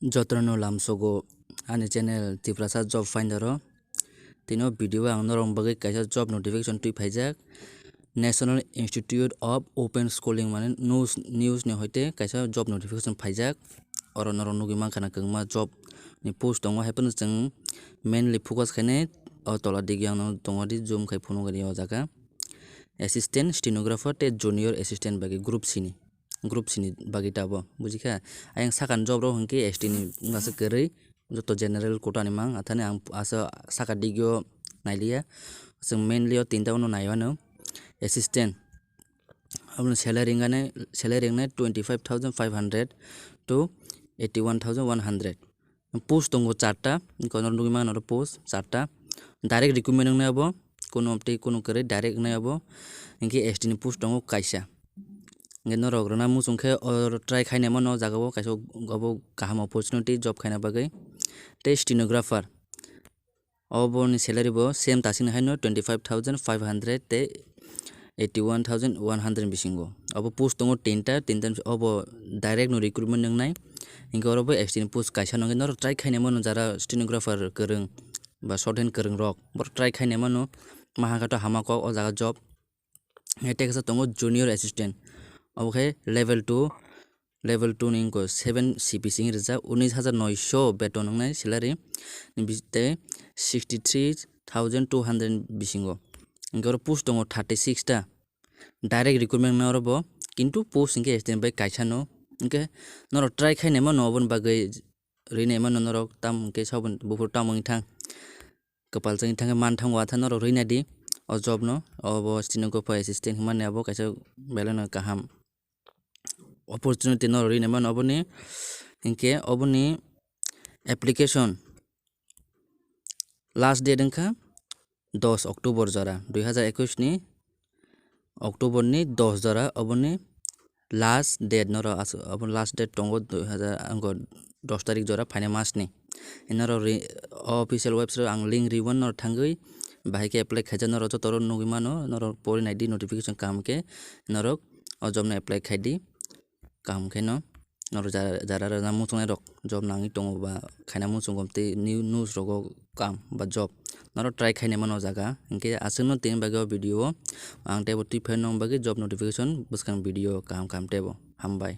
Jotrano lamsogo ani channel Tiprasa job finder o tino video ang norong bagai kaisa job notification tui phaijak National Institute of Open Schooling mane news ni hoite kaisa job notification phaijak oro norong nugi mankana kangma job ni post tongo happen jeng mainly focus khaine o tola digi ang tongo di zoom khai phono gari o jaga assistant stenographer te junior assistant bagi group sini bagi tabo bujikha ayang sakan job ro hingke ST ni ngase kerei joto general quota ni mang athane ang asa saka digyo nailia sing mainly o tinta uno naibano assistant abno salary ngane 25,500 to 81,100 post tongo charta konor nugi mang no post charta direct recruitment ngne abo kono kere direct ngne abo hingke ST ni post tongo kaisa no rogrona musungkhe or try khaina mano jagao kaisa abo kaham opportunity job khaina bagai te stenographer obo ni salary bo same tasing haino 25,500 te 81,100 bisingo abo post tongo tinta obo direct no recruitment nangnai inko orobo ST ni post kaisa nonge no try khaina mano jara stenographer kereng ba shorthand kereng rok bor try khaina mano mahagato hamako o jaga job ete kasa tongo junior assistant oke level 2 ni ko 7 CPC ni reja 19,900 beton ngai salary ni biste 63,200 bisingo ngor post tongo 36 ta direct recruitment na robo kintu post inge estin by kaisa no inge noro try khaine ma no bon bagai rine ma no norok tam ke sabon bufur tamong thang kapal jeng thang man thang wa than noro rine di o job no obo stenographer assistant himane abo kaisa belana kaham opportunity no rine man oboni inke oboni application last date engka 10 October jara 2021 ni October ni 10 jara oboni last date noro obon last date tongo 2000 angko 10 tarik jara final mas ni inaro official website ang link ribbon nor thangui bahai ke apply khaija noro jotoro nugi mano noro pori naidi notification kam ke norok o job na apply khaidi kam kheno noro jara na mutung rok job nangi tongo ba khaina mutung gomte news rogo kam ba job noro try khaina mano jaga inke asungno tin bago video ang tebo tui phaino bagi job notification buskang video kam tebo hambai।